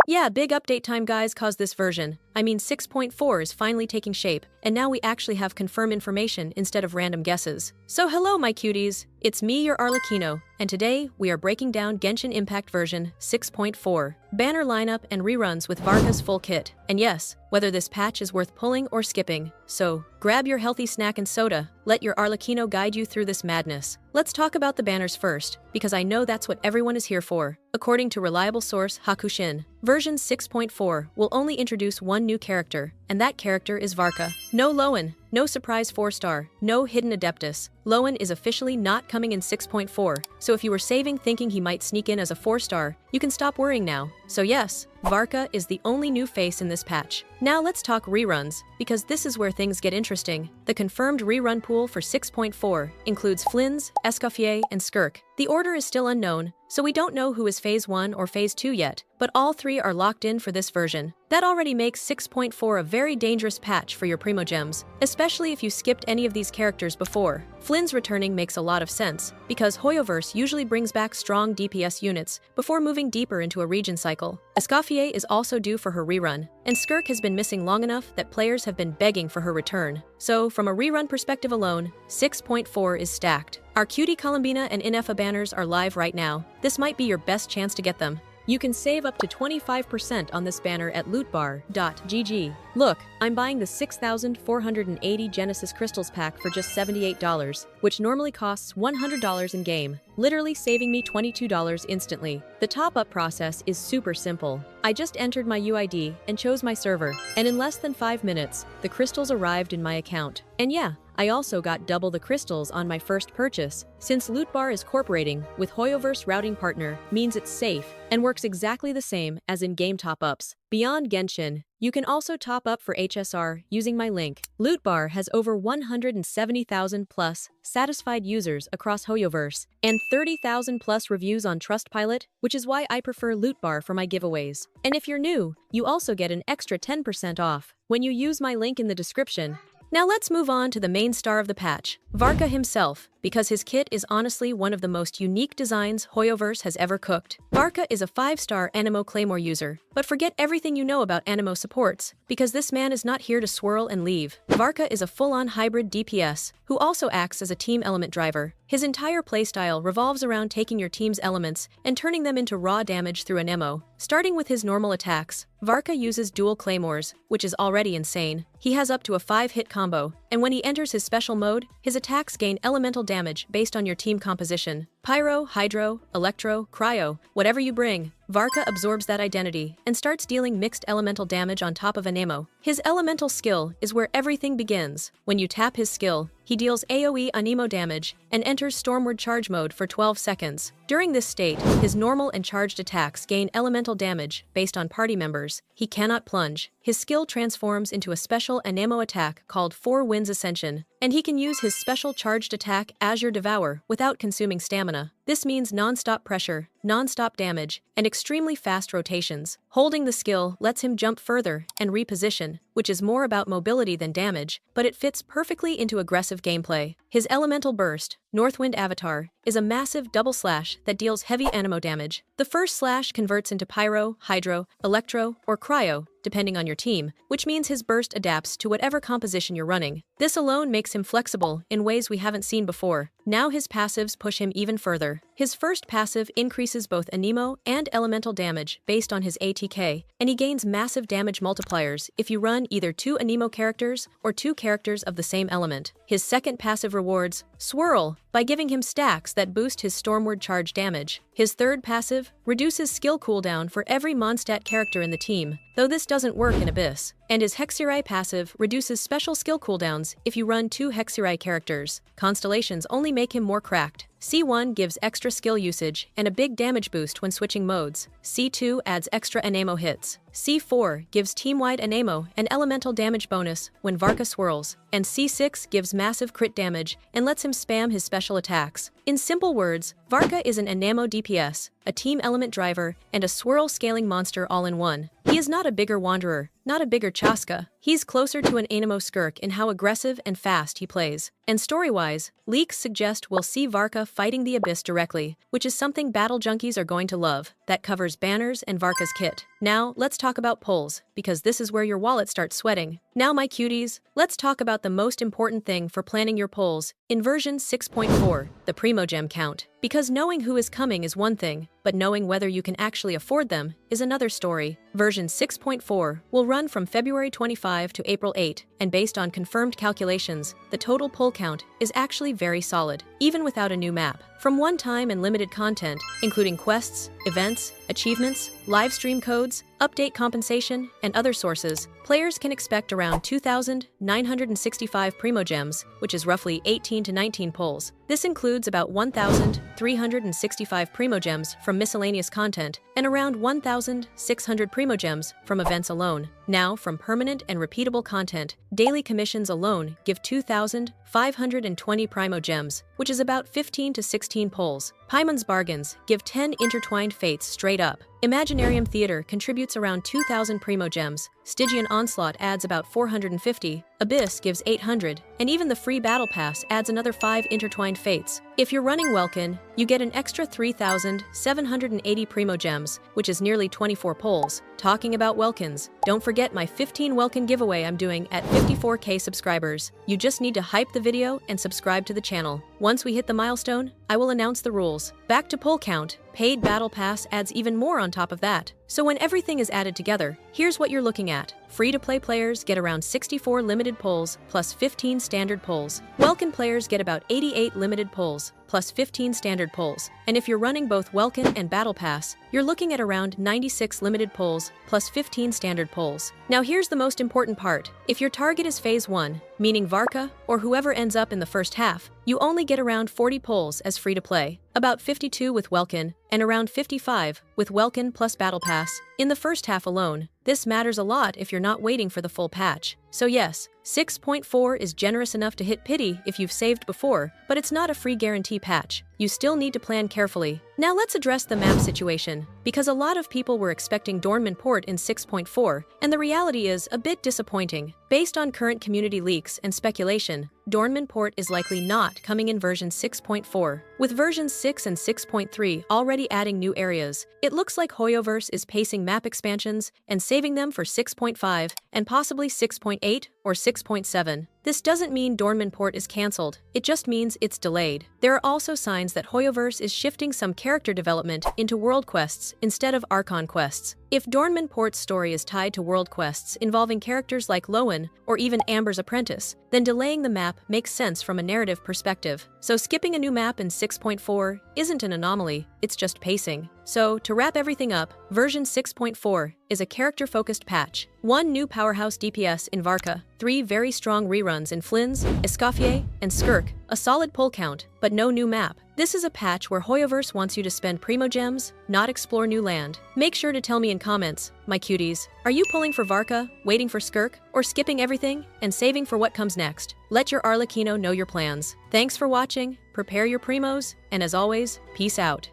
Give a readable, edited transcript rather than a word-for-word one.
Yeah, big update time guys, cause this version, I mean 6.4 is finally taking shape, and now we actually have confirmed information instead of random guesses. So hello my cuties, it's me your ARLECCHINO, and today we are breaking down GENSHIN IMPACT version 6.4. Banner lineup and reruns with Varka's full kit. And yes, whether this patch is worth pulling or skipping. So, grab your healthy snack and soda, let your ARLECCHINO guide you through this madness. Let's talk about the banners first, because I know that's what everyone is here for. According to reliable source Hakushin, version 6.4 will only introduce one new character, and that character is Varka. No Lowen, no surprise 4-star, no hidden Adeptus. Lowen is officially not coming in 6.4, so if you were saving thinking he might sneak in as a 4-star, you can stop worrying now. So yes, Varka is the only new face in this patch. Now let's talk reruns, because this is where things get interesting. The confirmed rerun pool for 6.4 includes flins, escoffier, and skirk. The order is still unknown, so we don't know who is Phase 1 or Phase 2 yet, but all three are locked in for this version. That already makes 6.4 a very dangerous patch for your Primogems, especially if you skipped any of these characters before. Flins returning makes a lot of sense, because Hoyoverse usually brings back strong DPS units before moving deeper into a region cycle. Escoffier is also due for her rerun, and Skirk has been missing long enough that players have been begging for her return. So, from a rerun perspective alone, 6.4 is stacked. Our Cutie Columbina and Inefa banners are live right now. This might be your best chance to get them. You can save up to 25% on this banner at lootbar.gg. Look, I'm buying the 6,480 Genesis Crystals pack for just $78, which normally costs $100 in-game, literally saving me $22 instantly. The top-up process is super simple. I just entered my UID and chose my server, and in less than 5 minutes, the crystals arrived in my account. And yeah, I also got double the crystals on my first purchase. Since Lootbar is cooperating with Hoyoverse routing partner means it's safe and works exactly the same as in-game top-ups. Beyond Genshin, you can also top up for HSR using my link. Lootbar has over 170,000 plus satisfied users across Hoyoverse and 30,000 plus reviews on Trustpilot, which is why I prefer Lootbar for my giveaways. And if you're new, you also get an extra 10% off when you use my link in the description. Now let's move on to the main star of the patch, Varka himself, because his kit is honestly one of the most unique designs Hoyoverse has ever cooked. Varka is a 5-star Anemo Claymore user, but forget everything you know about Anemo supports, because this man is not here to swirl and leave. Varka is a full-on hybrid DPS, who also acts as a team element driver. His entire playstyle revolves around taking your team's elements and turning them into raw damage through Anemo. Starting with his normal attacks, Varka uses dual claymores, which is already insane. He has up to a 5-hit combo, and when he enters his special mode, his attacks gain elemental damage based on your team composition. Pyro, Hydro, Electro, Cryo, whatever you bring, Varka absorbs that identity and starts dealing mixed elemental damage on top of Anemo. His elemental skill is where everything begins. When you tap his skill, he deals AoE Anemo damage and enters Stormward Charge mode for 12 seconds. During this state, his normal and charged attacks gain elemental damage based on party members. He cannot plunge. His skill transforms into a special Anemo attack called 4 Winds Ascension, and he can use his special charged attack Azure Devour without consuming stamina. This means non-stop pressure, non-stop damage, and extremely fast rotations. Holding the skill lets him jump further and reposition, which is more about mobility than damage, but it fits perfectly into aggressive gameplay. His elemental burst, Northwind Avatar, is a massive double slash that deals heavy Anemo damage. The first slash converts into Pyro, Hydro, Electro, or Cryo, depending on your team, which means his burst adapts to whatever composition you're running. This alone makes him flexible in ways we haven't seen before. Now his passives push him even further. His first passive increases both Anemo and elemental damage based on his ATK, and he gains massive damage multipliers if you run either 2 Anemo characters or 2 characters of the same element. His second passive rewards Swirl by giving him stacks that boost his Stormward Charge damage. His third passive reduces skill cooldown for every Mondstadt character in the team, though this doesn't work in Abyss. And his Hexurai passive reduces special skill cooldowns if you run 2 Hexurai characters. Constellations only make him more cracked. C1 gives extra skill usage and a big damage boost when switching modes. C2 adds extra Anemo hits. C4 gives team-wide Anemo and elemental damage bonus when Varka swirls. And C6 gives massive crit damage and lets him spam his special attacks. In simple words, Varka is an Anemo DPS, a team element driver, and a swirl scaling monster all in one. He is not a bigger wanderer, not a bigger Chaska. He's closer to an Anemo skirk in how aggressive and fast he plays. And story-wise, leaks suggest we'll see Varka fighting the Abyss directly, which is something battle junkies are going to love. That covers banners and Varka's kit. Now, let's talk about pulls, because this is where your wallet starts sweating. Now my cuties, let's talk about the most important thing for planning your pulls. In version 6.4, the Primogem count. Because knowing who is coming is one thing, but knowing whether you can actually afford them is another story. Version 6.4 will run from February 25 to April 8, and based on confirmed calculations, the total pull count is actually very solid, even without a new map. From one-time and limited content, including quests, events, achievements, live stream codes, update compensation, and other sources, players can expect around 2,965 Primogems, which is roughly 18 to 19 pulls. This includes about 1,365 Primogems from miscellaneous content and around 1,600 Primogems from events alone. Now, from permanent and repeatable content, daily commissions alone give 2,520 Primogems, which is about 15 to 16 pulls. Paimon's Bargains give 10 intertwined fates straight up. Imaginarium Theater contributes around 2,000 Primogems, Stygian Onslaught adds about 450, Abyss gives 800, and even the free Battle Pass adds another 5 intertwined fates. If you're running Welkin, you get an extra 3,780 Primogems, which is nearly 24 pulls. Talking about Welkins, don't forget my 15 Welkin giveaway I'm doing at 54K subscribers. You just need to hype the video and subscribe to the channel. Once we hit the milestone, I will announce the rules. Back to pull count, paid Battle Pass adds even more on top of that. So when everything is added together, here's what you're looking at. Free-to-play players get around 64 limited pulls plus 15 standard pulls. Welkin players get about 88 limited pulls plus 15 standard pulls. And if you're running both Welkin and Battle Pass, you're looking at around 96 limited pulls plus 15 standard pulls. Now here's the most important part. If your target is Phase 1, meaning Varka or whoever ends up in the first half, you only get around 40 pulls as free-to-play, about 52 with Welkin, and around 55 with Welkin plus Battle Pass in the first half alone. This matters a lot if you're not waiting for the full patch. So yes, 6.4 is generous enough to hit pity if you've saved before, but it's not a free guarantee patch. You still need to plan carefully. Now let's address the map situation, because a lot of people were expecting Dorman port in 6.4, and the reality is a bit disappointing. Based on current community leaks and speculation, Dorman port is likely not coming in version 6.4. With versions 6 and 6.3 already adding new areas, it looks like Hoyoverse is pacing map expansions and saving them for 6.5 and possibly 6.8 or 6.7. This doesn't mean Dorman port is cancelled, it just means it's delayed. There are also signs that Hoyoverse is shifting some character development into world quests instead of Archon quests. If Dorman port's story is tied to world quests involving characters like Lowen or even Amber's Apprentice, then delaying the map makes sense from a narrative perspective. So skipping a new map in 6.4 isn't an anomaly, it's just pacing. So, to wrap everything up, version 6.4 is a character-focused patch. 1 new powerhouse DPS in Varka, 3 very strong reruns in Flins, Escoffier, and Skirk, a solid pull count, but no new map. This is a patch where Hoyoverse wants you to spend Primogems, not explore new land. Make sure to tell me in comments, my cuties, are you pulling for Varka, waiting for Skirk, or skipping everything and saving for what comes next? Let your Arlecchino know your plans. Thanks for watching, prepare your primos, and as always, peace out.